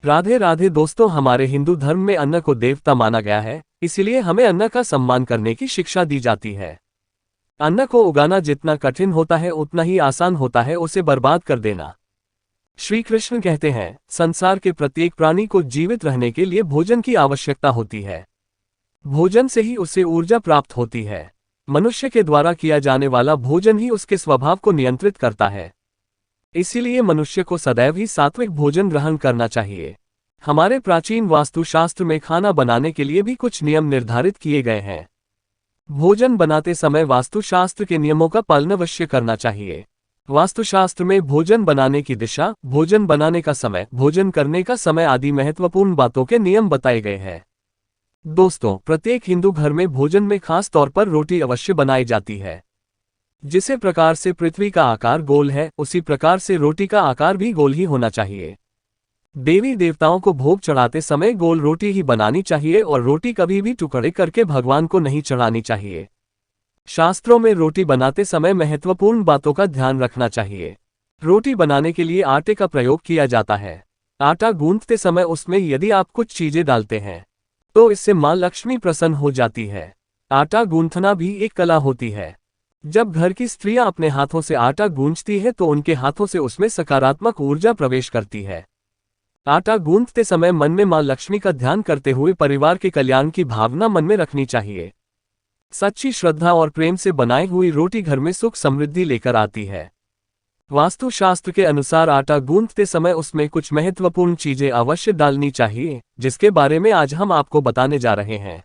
राधे राधे दोस्तों, हमारे हिंदू धर्म में अन्न को देवता माना गया है, इसलिए हमें अन्न का सम्मान करने की शिक्षा दी जाती है। अन्न को उगाना जितना कठिन होता है उतना ही आसान होता है उसे बर्बाद कर देना। श्री कृष्ण कहते हैं, संसार के प्रत्येक प्राणी को जीवित रहने के लिए भोजन की आवश्यकता होती है। भोजन से ही उसे ऊर्जा प्राप्त होती है। मनुष्य के द्वारा किया जाने वाला भोजन ही उसके स्वभाव को नियंत्रित करता है। इसीलिए मनुष्य को सदैव ही सात्विक भोजन ग्रहण करना चाहिए। हमारे प्राचीन वास्तुशास्त्र में खाना बनाने के लिए भी कुछ नियम निर्धारित किए गए हैं। भोजन बनाते समय वास्तुशास्त्र के नियमों का पालन अवश्य करना चाहिए। वास्तुशास्त्र में भोजन बनाने की दिशा, भोजन बनाने का समय, भोजन करने का समय आदि महत्वपूर्ण बातों के नियम बताए गए हैं। दोस्तों, प्रत्येक हिंदू घर में भोजन में खास तौर पर रोटी अवश्य बनाई जाती है। जिसे प्रकार से पृथ्वी का आकार गोल है, उसी प्रकार से रोटी का आकार भी गोल ही होना चाहिए। देवी देवताओं को भोग चढ़ाते समय गोल रोटी ही बनानी चाहिए और रोटी कभी भी टुकड़े करके भगवान को नहीं चढ़ानी चाहिए। शास्त्रों में रोटी बनाते समय महत्वपूर्ण बातों का ध्यान रखना चाहिए। रोटी बनाने के लिए आटे का प्रयोग किया जाता है। आटा गूंथते समय उसमें यदि आप कुछ चीजें डालते हैं तो इससे मां लक्ष्मी प्रसन्न हो जाती है। आटा गूंथना भी एक कला होती है। जब घर की स्त्रियां अपने हाथों से आटा गूंथती है तो उनके हाथों से उसमें सकारात्मक ऊर्जा प्रवेश करती है। आटा गूंथते समय मन में मां लक्ष्मी का ध्यान करते हुए परिवार के कल्याण की भावना मन में रखनी चाहिए। सच्ची श्रद्धा और प्रेम से बनाई हुई रोटी घर में सुख समृद्धि लेकर आती है। वास्तुशास्त्र के अनुसार आटा गूंथते समय उसमें कुछ महत्वपूर्ण चीजें अवश्य डालनी चाहिए, जिसके बारे में आज हम आपको बताने जा रहे हैं।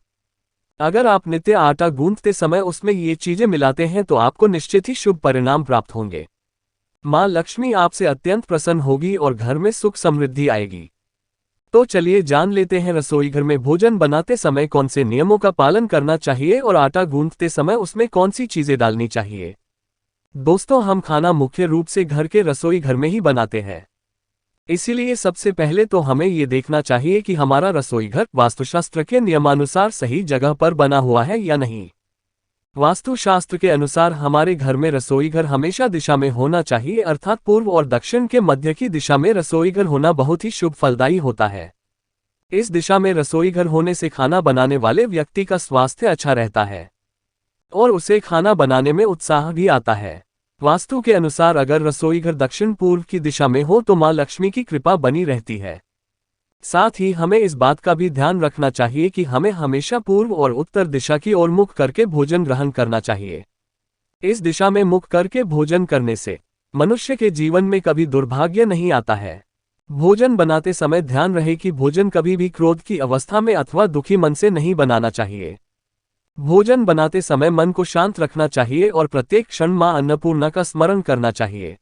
अगर आप नित्य आटा गूंथते समय उसमें ये चीजें मिलाते हैं तो आपको निश्चित ही शुभ परिणाम प्राप्त होंगे। मां लक्ष्मी आपसे अत्यंत प्रसन्न होगी और घर में सुख समृद्धि आएगी। तो चलिए जान लेते हैं रसोई घर में भोजन बनाते समय कौन से नियमों का पालन करना चाहिए और आटा गूंथते समय उसमें कौन सी चीजें डालनी चाहिए। दोस्तों, हम खाना मुख्य रूप से घर के रसोई घर में ही बनाते हैं। इसीलिए सबसे पहले तो हमें ये देखना चाहिए कि हमारा रसोई घर वास्तुशास्त्र के नियमानुसार सही जगह पर बना हुआ है या नहीं। वास्तुशास्त्र के अनुसार हमारे घर में रसोई घर हमेशा दिशा में होना चाहिए, अर्थात पूर्व और दक्षिण के मध्य की दिशा में रसोई घर होना बहुत ही शुभ फलदायी होता है। इस दिशा में रसोई घर होने से खाना बनाने वाले व्यक्ति का स्वास्थ्य अच्छा रहता है और उसे खाना बनाने में उत्साह भी आता है। वास्तु के अनुसार अगर रसोई घर दक्षिण पूर्व की दिशा में हो तो मां लक्ष्मी की कृपा बनी रहती है। साथ ही हमें इस बात का भी ध्यान रखना चाहिए कि हमें हमेशा पूर्व और उत्तर दिशा की ओर मुख करके भोजन ग्रहण करना चाहिए। इस दिशा में मुख करके भोजन करने से मनुष्य के जीवन में कभी दुर्भाग्य नहीं आता है। भोजन बनाते समय ध्यान रहे कि भोजन कभी भी क्रोध की अवस्था में अथवा दुखी मन से नहीं बनाना चाहिए। भोजन बनाते समय मन को शांत रखना चाहिए और प्रत्येक क्षण मां अन्नपूर्णा का स्मरण करना चाहिए।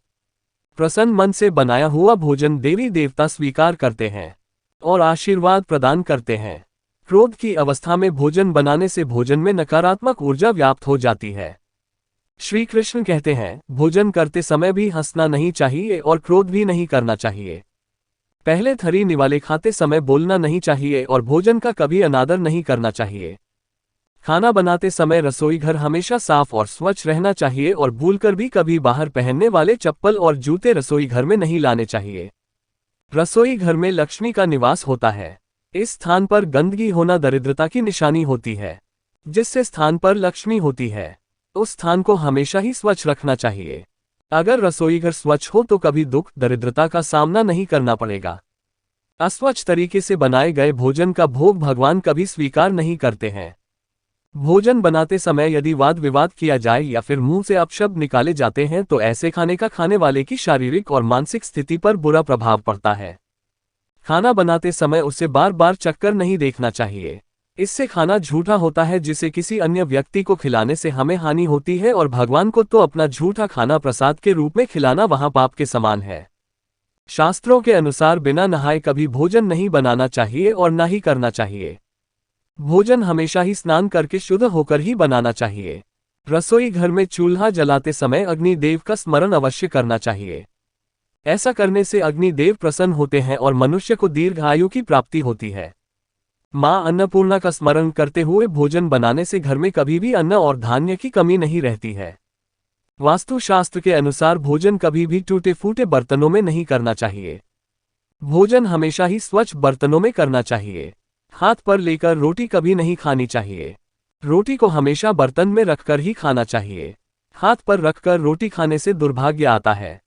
प्रसन्न मन से बनाया हुआ भोजन देवी देवता स्वीकार करते हैं और आशीर्वाद प्रदान करते हैं। क्रोध की अवस्था में भोजन बनाने से भोजन में नकारात्मक ऊर्जा व्याप्त हो जाती है। श्री कृष्ण कहते हैं, भोजन करते समय भी हंसना नहीं चाहिए और क्रोध भी नहीं करना चाहिए। पहले थरी निवाले खाते समय बोलना नहीं चाहिए और भोजन का कभी अनादर नहीं करना चाहिए। खाना बनाते समय रसोई घर हमेशा साफ और स्वच्छ रहना चाहिए और भूलकर भी कभी बाहर पहनने वाले चप्पल और जूते रसोई घर में नहीं लाने चाहिए। रसोई घर में लक्ष्मी का निवास होता है। इस स्थान पर गंदगी होना दरिद्रता की निशानी होती है। जिससे स्थान पर लक्ष्मी होती है उस स्थान को हमेशा ही स्वच्छ रखना चाहिए। अगर रसोई घर स्वच्छ हो तो कभी दुख दरिद्रता का सामना नहीं करना पड़ेगा। अस्वच्छ तरीके से बनाए गए भोजन का भोग भगवान कभी स्वीकार नहीं करते हैं। भोजन बनाते समय यदि वाद विवाद किया जाए या फिर मुंह से अपशब्द निकाले जाते हैं तो ऐसे खाने का खाने वाले की शारीरिक और मानसिक स्थिति पर बुरा प्रभाव पड़ता है। खाना बनाते समय उसे बार बार चक्कर नहीं देखना चाहिए। इससे खाना झूठा होता है जिसे किसी अन्य व्यक्ति को खिलाने से हमें हानि होती है और भगवान को तो अपना झूठा खाना प्रसाद के रूप में खिलाना वहां पाप के समान है। शास्त्रों के अनुसार बिना नहाए कभी भोजन नहीं बनाना चाहिए और ना ही करना चाहिए। भोजन हमेशा ही स्नान करके शुद्ध होकर ही बनाना चाहिए। रसोई घर में चूल्हा जलाते समय अग्निदेव का स्मरण अवश्य करना चाहिए। ऐसा करने से अग्निदेव प्रसन्न होते हैं और मनुष्य को दीर्घ आयु की प्राप्ति होती है। मां अन्नपूर्णा का स्मरण करते हुए भोजन बनाने से घर में कभी भी अन्न और धान्य की कमी नहीं रहती है। वास्तुशास्त्र के अनुसार भोजन कभी भी टूटे फूटे बर्तनों में नहीं करना चाहिए। भोजन हमेशा ही स्वच्छ बर्तनों में करना चाहिए। हाथ पर लेकर रोटी कभी नहीं खानी चाहिए। रोटी को हमेशा बर्तन में रखकर ही खाना चाहिए। हाथ पर रखकर रोटी खाने से दुर्भाग्य आता है।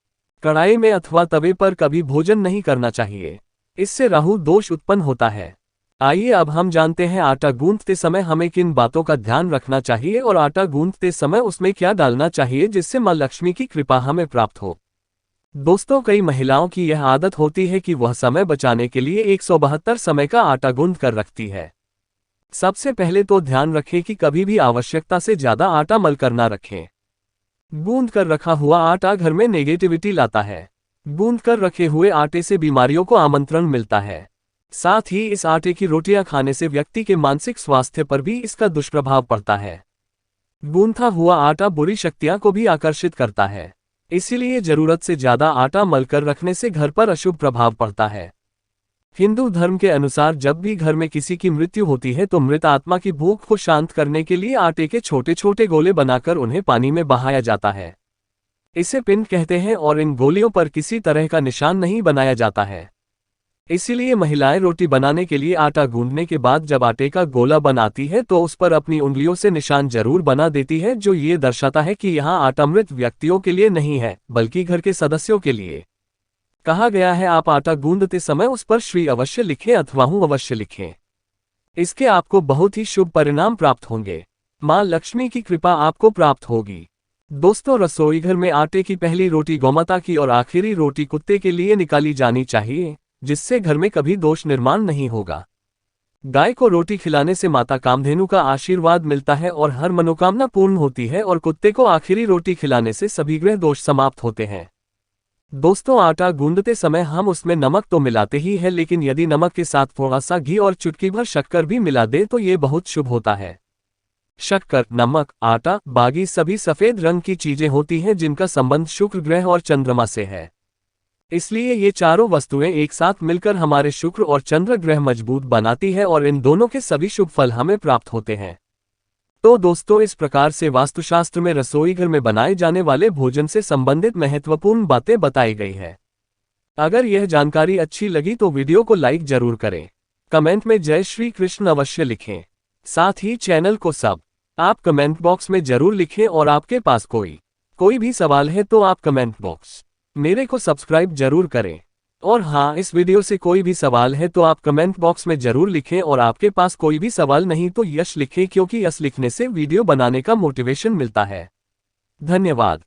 कढ़ाई में अथवा तवे पर कभी भोजन नहीं करना चाहिए, इससे राहु दोष उत्पन्न होता है। आइए अब हम जानते हैं आटा गूंथते समय हमें किन बातों का ध्यान रखना चाहिए और आटा गूंथते समय उसमें क्या डालना चाहिए जिससे मां लक्ष्मी की कृपा हमें प्राप्त हो। दोस्तों, कई महिलाओं की यह आदत होती है कि वह समय बचाने के लिए 172 समय का आटा गूंथ कर रखती है। सबसे पहले तो ध्यान रखें कि कभी भी आवश्यकता से ज्यादा आटा मलकर ना रखें। गूंथ कर रखा हुआ आटा घर में नेगेटिविटी लाता है। गूंथ कर रखे हुए आटे से बीमारियों को आमंत्रण मिलता है। साथ ही इस आटे की रोटियां खाने से व्यक्ति के मानसिक स्वास्थ्य पर भी इसका दुष्प्रभाव पड़ता है। गूंथा हुआ आटा बुरी शक्तियां को भी आकर्षित करता है, इसीलिए जरूरत से ज्यादा आटा मलकर रखने से घर पर अशुभ प्रभाव पड़ता है। हिंदू धर्म के अनुसार जब भी घर में किसी की मृत्यु होती है तो मृत आत्मा की भूख को शांत करने के लिए आटे के छोटे छोटे गोले बनाकर उन्हें पानी में बहाया जाता है। इसे पिंड कहते हैं और इन गोलियों पर किसी तरह का निशान नहीं बनाया जाता है। इसीलिए महिलाएं रोटी बनाने के लिए आटा गूंदने के बाद जब आटे का गोला बनाती है तो उस पर अपनी उंगलियों से निशान जरूर बना देती है, जो ये दर्शाता है कि यहाँ आटा मृत व्यक्तियों के लिए नहीं है बल्कि घर के सदस्यों के लिए। कहा गया है आप आटा गूंदते समय उस पर श्री अवश्य लिखें अथवा हूं अवश्य लिखें। इसके आपको बहुत ही शुभ परिणाम प्राप्त होंगे। मां लक्ष्मी की कृपा आपको प्राप्त होगी। दोस्तों, रसोई घर में आटे की पहली रोटी गौमाता की और आखिरी रोटी कुत्ते के लिए निकाली जानी चाहिए, जिससे घर में कभी दोष निर्माण नहीं होगा। गाय को रोटी खिलाने से माता कामधेनु का आशीर्वाद मिलता है और हर मनोकामना पूर्ण होती है और कुत्ते को आखिरी रोटी खिलाने से सभी ग्रह दोष समाप्त होते हैं। दोस्तों, आटा गूंदते समय हम उसमें नमक तो मिलाते ही है, लेकिन यदि नमक के साथ थोड़ा सा घी और चुटकी भर शक्कर भी मिला दे तो ये बहुत शुभ होता है। शक्कर, नमक, आटा, बागी सभी सफेद रंग की चीजें होती हैं जिनका संबंध शुक्र ग्रह और चंद्रमा से है। इसलिए ये चारों वस्तुएं एक साथ मिलकर हमारे शुक्र और चंद्र ग्रह मजबूत बनाती है और इन दोनों के सभी शुभ फल हमें प्राप्त होते हैं। तो दोस्तों, इस प्रकार से वास्तुशास्त्र में रसोई घर में बनाए जाने वाले भोजन से संबंधित महत्वपूर्ण बातें बताई गई है। अगर यह जानकारी अच्छी लगी तो वीडियो को लाइक जरूर करें, कमेंट में जय श्री कृष्ण अवश्य लिखें। साथ ही चैनल को आप कमेंट बॉक्स में जरूर लिखें और आपके पास कोई भी सवाल है तो आप कमेंट बॉक्स मेरे को सब्सक्राइब जरूर करें। और हाँ, इस वीडियो से कोई भी सवाल है तो आप कमेंट बॉक्स में जरूर लिखें और आपके पास कोई भी सवाल नहीं तो यश लिखें, क्योंकि यश लिखने से वीडियो बनाने का मोटिवेशन मिलता है। धन्यवाद।